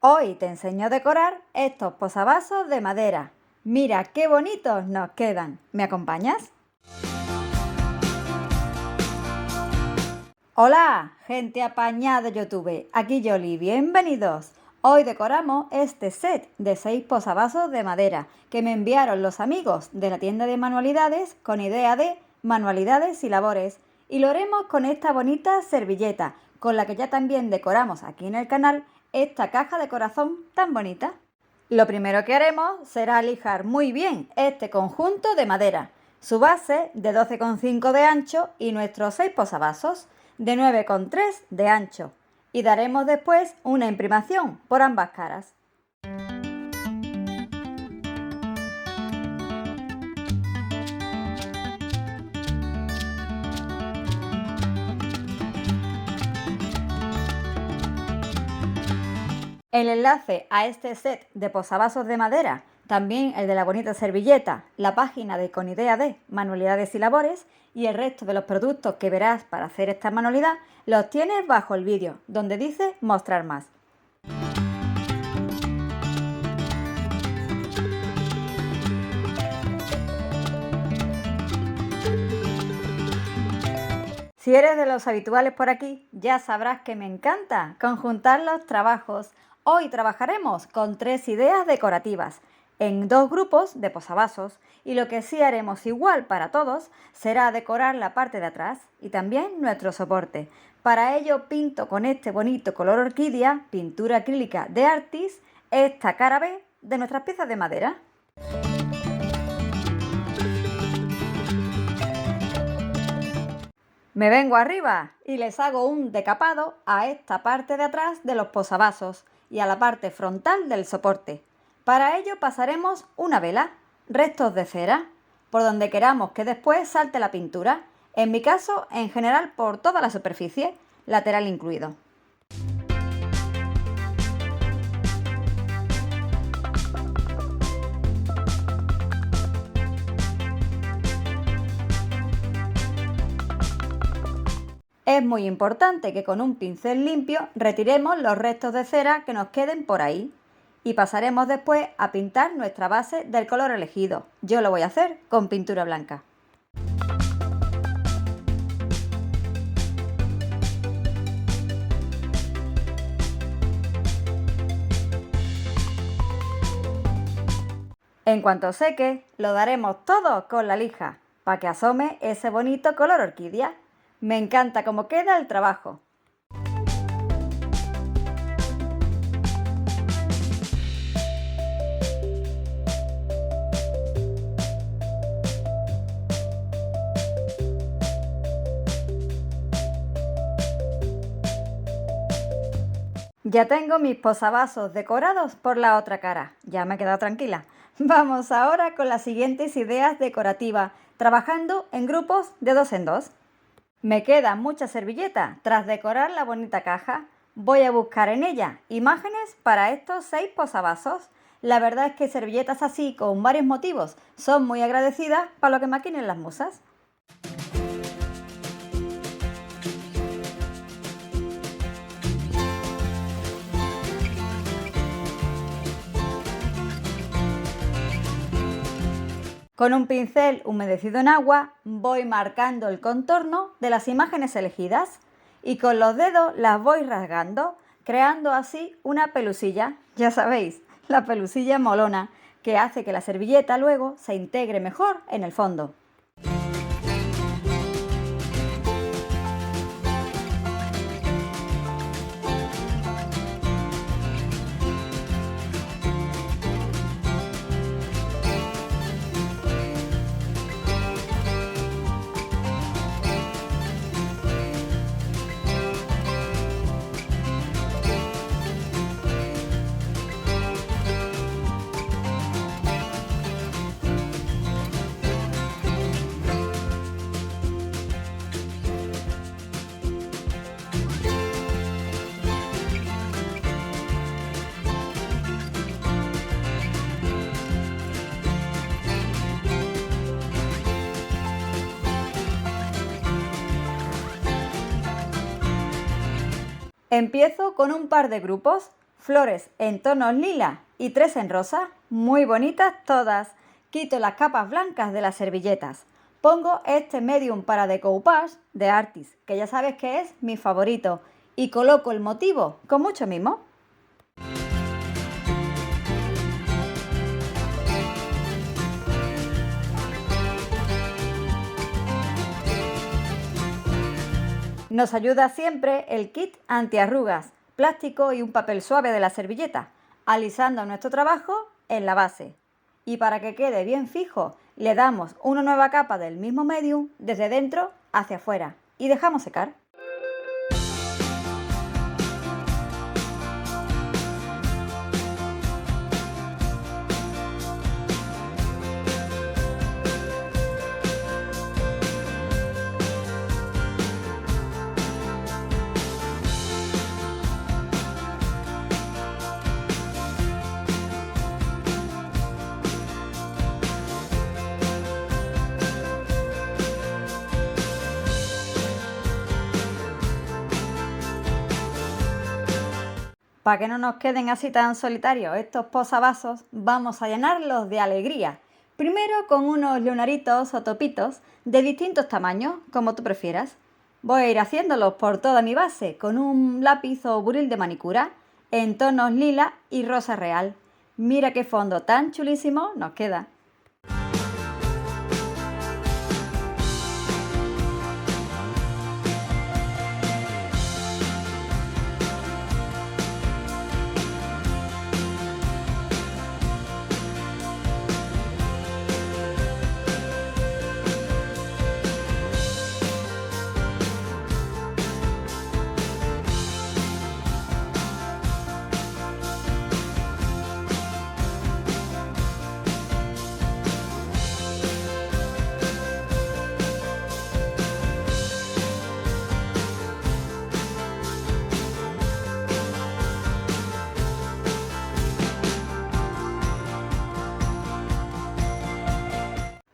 Hoy te enseño a decorar estos posavasos de madera. Mira qué bonitos nos quedan. ¿Me acompañas? Hola, gente apañada de YouTube. Aquí Yoli, bienvenidos. Hoy decoramos este set de 6 posavasos de madera que me enviaron los amigos de la tienda de manualidades con idea de manualidades y labores. Y lo haremos con esta bonita servilleta, con la que ya también decoramos aquí en el canal esta caja de corazón tan bonita. Lo primero que haremos será lijar muy bien este conjunto de madera, su base de 12,5 de ancho y nuestros 6 posavasos de 9,3 de ancho, y daremos después una imprimación por ambas caras. El enlace a este set de posavasos de madera, también el de la bonita servilleta, la página de Con Idea de Manualidades y Labores y el resto de los productos que verás para hacer esta manualidad, los tienes bajo el vídeo, donde dice mostrar más. Si eres de los habituales por aquí, ya sabrás que me encanta conjuntar los trabajos. Hoy trabajaremos con 3 ideas decorativas en 2 grupos de posavasos, y lo que sí haremos igual para todos será decorar la parte de atrás y también nuestro soporte. Para ello pinto con este bonito color orquídea, pintura acrílica de Artis, esta cara B de nuestras piezas de madera. Me vengo arriba y les hago un decapado a esta parte de atrás de los posavasos y a la parte frontal del soporte. Para ello pasaremos una vela, restos de cera, por donde queramos que después salte la pintura, en mi caso en general por toda la superficie, lateral incluido. Es muy importante que con un pincel limpio retiremos los restos de cera que nos queden por ahí y pasaremos después a pintar nuestra base del color elegido. Yo lo voy a hacer con pintura blanca. En cuanto seque, lo daremos todo con la lija para que asome ese bonito color orquídea. Me encanta cómo queda el trabajo. Ya tengo mis posavasos decorados por la otra cara. Ya me he quedado tranquila. Vamos ahora con las siguientes ideas decorativas, trabajando en grupos de 2 en 2. Me queda mucha servilleta. Tras decorar la bonita caja, voy a buscar en ella imágenes para estos 6 posavasos. La verdad es que servilletas así, con varios motivos, son muy agradecidas para lo que maquinen las musas. Con un pincel humedecido en agua voy marcando el contorno de las imágenes elegidas y con los dedos las voy rasgando, creando así una pelusilla, ya sabéis, la pelusilla molona, que hace que la servilleta luego se integre mejor en el fondo. Empiezo con un par de grupos, flores en tonos lila y 3 en rosa, muy bonitas todas. Quito las capas blancas de las servilletas. Pongo este medium para decoupage de Artis, que ya sabes que es mi favorito, y coloco el motivo con mucho mimo. Nos ayuda siempre el kit antiarrugas, plástico y un papel suave de la servilleta, alisando nuestro trabajo en la base. Y para que quede bien fijo, le damos una nueva capa del mismo medium desde dentro hacia afuera y dejamos secar. Para que no nos queden así tan solitarios estos posavasos, vamos a llenarlos de alegría. Primero con unos leonaritos o topitos de distintos tamaños, como tú prefieras. Voy a ir haciéndolos por toda mi base con un lápiz o buril de manicura en tonos lila y rosa real. Mira qué fondo tan chulísimo nos queda.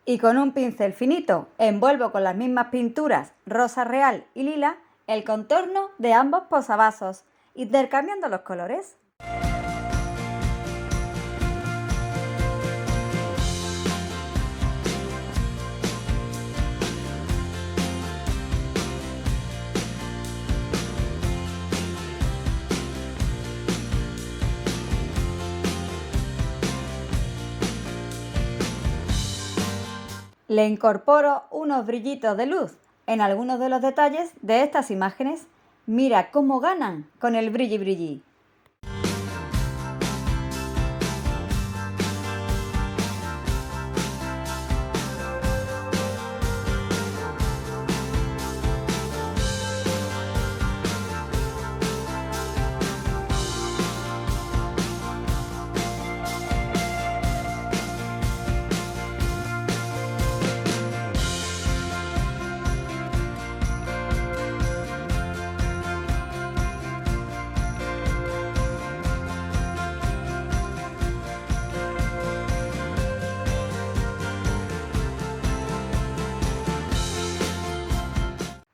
Y con un pincel finito envuelvo con las mismas pinturas rosa real y lila el contorno de ambos posavasos, intercambiando los colores. Le incorporo unos brillitos de luz en algunos de los detalles de estas imágenes. Mira cómo ganan con el brilli brilli.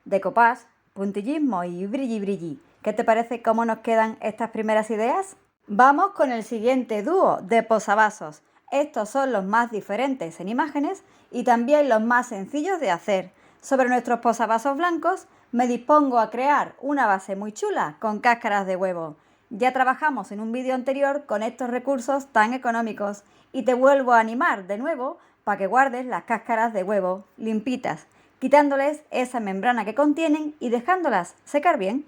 Decoupage, puntillismo y brilli brilli. ¿Qué te parece cómo nos quedan estas primeras ideas? Vamos con el siguiente dúo de posavasos. Estos son los más diferentes en imágenes y también los más sencillos de hacer. Sobre nuestros posavasos blancos me dispongo a crear una base muy chula con cáscaras de huevo. Ya trabajamos en un vídeo anterior con estos recursos tan económicos y te vuelvo a animar de nuevo para que guardes las cáscaras de huevo limpitas, quitándoles esa membrana que contienen y dejándolas secar bien.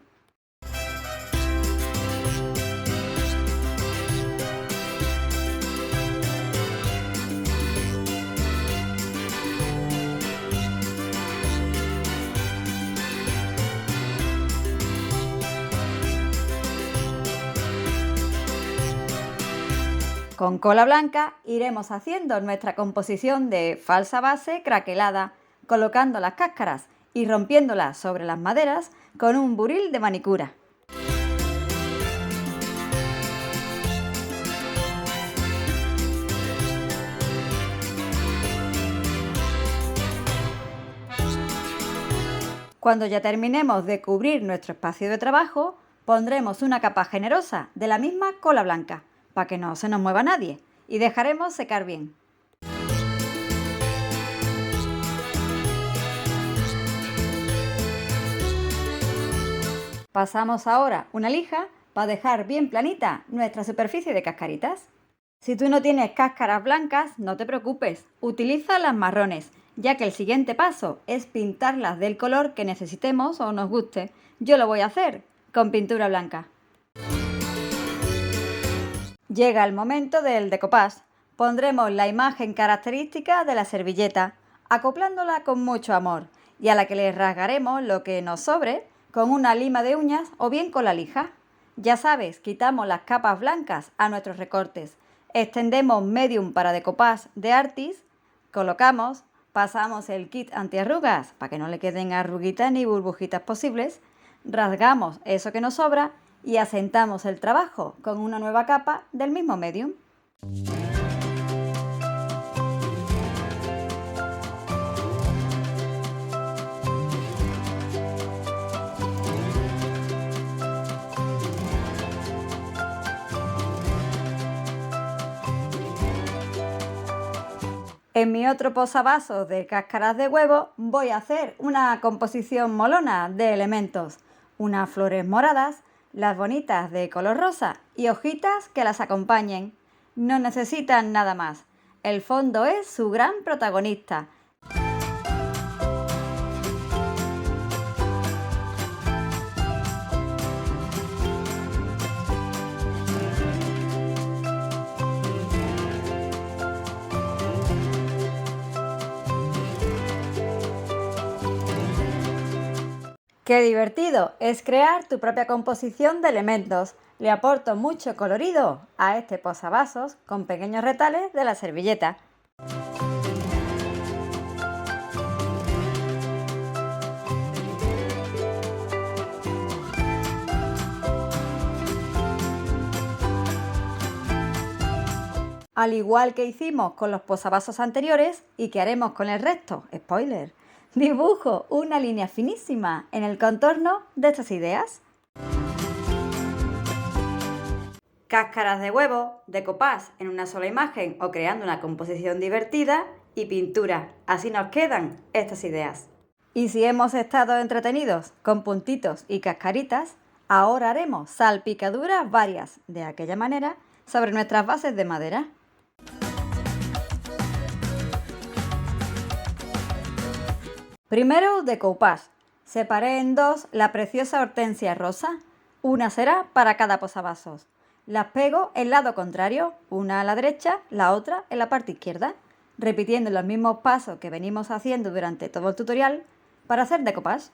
Con cola blanca iremos haciendo nuestra composición de falsa base craquelada, colocando las cáscaras y rompiéndolas sobre las maderas con un buril de manicura. Cuando ya terminemos de cubrir nuestro espacio de trabajo, Pondremos una capa generosa de la misma cola blanca, para que no se nos mueva nadie, y dejaremos secar bien. Pasamos ahora una lija para dejar bien planita nuestra superficie de cascaritas. Si tú no tienes cáscaras blancas, no te preocupes, utiliza las marrones, ya que el siguiente paso es pintarlas del color que necesitemos o nos guste. Yo lo voy a hacer con pintura blanca. Llega el momento del decoupage. Pondremos la imagen característica de la servilleta, acoplándola con mucho amor, y a la que le rasgaremos lo que nos sobre con una lima de uñas o bien con la lija. Ya sabes, quitamos las capas blancas a nuestros recortes, extendemos medium para decoupage de Artis, colocamos, pasamos el kit antiarrugas para que no le queden arruguitas ni burbujitas posibles, rasgamos eso que nos sobra y asentamos el trabajo con una nueva capa del mismo medium. En mi otro posavasos de cáscaras de huevo voy a hacer una composición molona de elementos, unas flores moradas, las bonitas de color rosa y hojitas que las acompañen. No necesitan nada más. El fondo es su gran protagonista. ¡Qué divertido! Es crear tu propia composición de elementos. Le aporto mucho colorido a este posavasos con pequeños retales de la servilleta. Al igual que hicimos con los posavasos anteriores y que haremos con el resto, spoiler, dibujo una línea finísima en el contorno de estas ideas. Cáscaras de huevo, decoupage en una sola imagen o creando una composición divertida y pintura. Así nos quedan estas ideas. Y si hemos estado entretenidos con puntitos y cascaritas, ahora haremos salpicaduras varias de aquella manera sobre nuestras bases de madera. Primero, decoupage. Separé en dos la preciosa hortensia rosa. Una será para cada posavasos. Las pego en lado contrario, una a la derecha, la otra en la parte izquierda, repitiendo los mismos pasos que venimos haciendo durante todo el tutorial para hacer decoupage.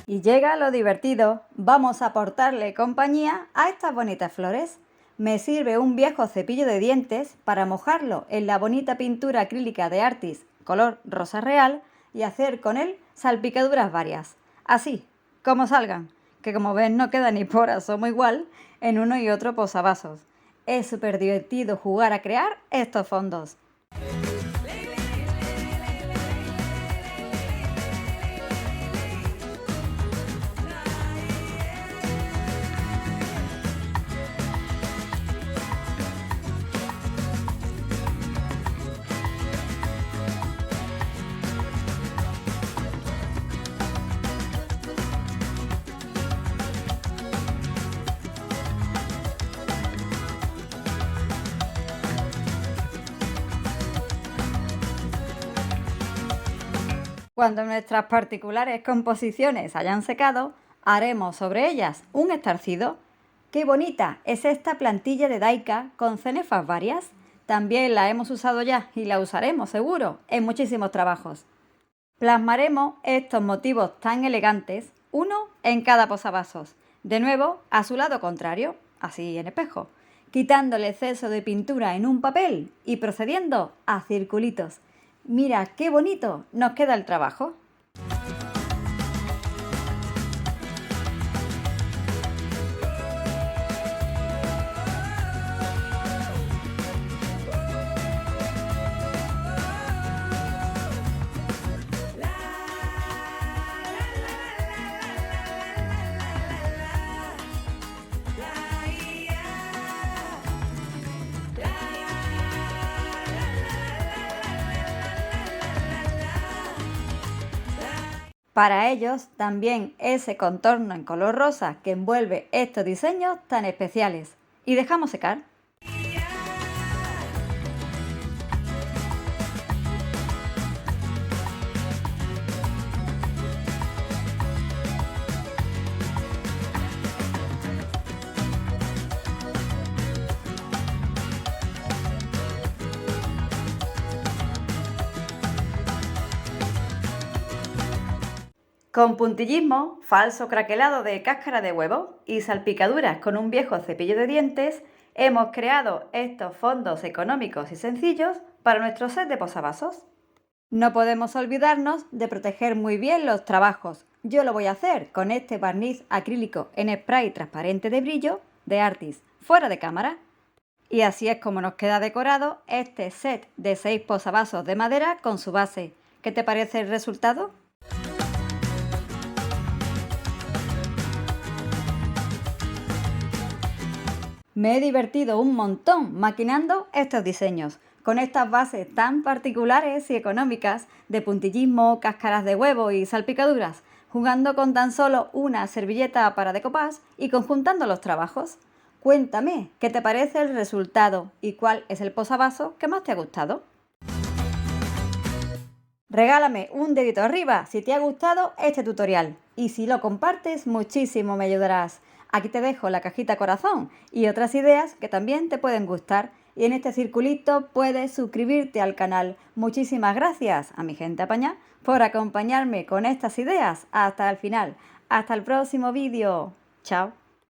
Y llega lo divertido, vamos a aportarle compañía a estas bonitas flores. Me sirve un viejo cepillo de dientes para mojarlo en la bonita pintura acrílica de Artis color rosa real y hacer con él salpicaduras varias, así como salgan, que como ven no queda ni por asomo igual en uno y otro posavasos. Es súper divertido jugar a crear estos fondos. Cuando nuestras particulares composiciones hayan secado, haremos sobre ellas un estarcido. ¡Qué bonita es esta plantilla de Daika con cenefas varias! También la hemos usado ya y la usaremos seguro en muchísimos trabajos. Plasmaremos estos motivos tan elegantes, uno en cada posavasos, de nuevo a su lado contrario, así en espejo, quitando el exceso de pintura en un papel y procediendo a circulitos. Mira qué bonito nos queda el trabajo. Para ellos también ese contorno en color rosa que envuelve estos diseños tan especiales. Y dejamos secar. Con puntillismo, falso craquelado de cáscara de huevo y salpicaduras con un viejo cepillo de dientes, hemos creado estos fondos económicos y sencillos para nuestro set de posavasos. No podemos olvidarnos de proteger muy bien los trabajos. Yo lo voy a hacer con este barniz acrílico en spray transparente de brillo de Artis, fuera de cámara. Y así es como nos queda decorado este set de 6 posavasos de madera con su base. ¿Qué te parece el resultado? Me he divertido un montón maquinando estos diseños, con estas bases tan particulares y económicas de puntillismo, cáscaras de huevo y salpicaduras, jugando con tan solo una servilleta para decoupage y conjuntando los trabajos. Cuéntame qué te parece el resultado y cuál es el posavasos que más te ha gustado. Regálame un dedito arriba si te ha gustado este tutorial y si lo compartes muchísimo me ayudarás. Aquí te dejo la cajita corazón y otras ideas que también te pueden gustar y en este circulito puedes suscribirte al canal. Muchísimas gracias a mi gente apañá por acompañarme con estas ideas hasta el final. Hasta el próximo vídeo. Chao.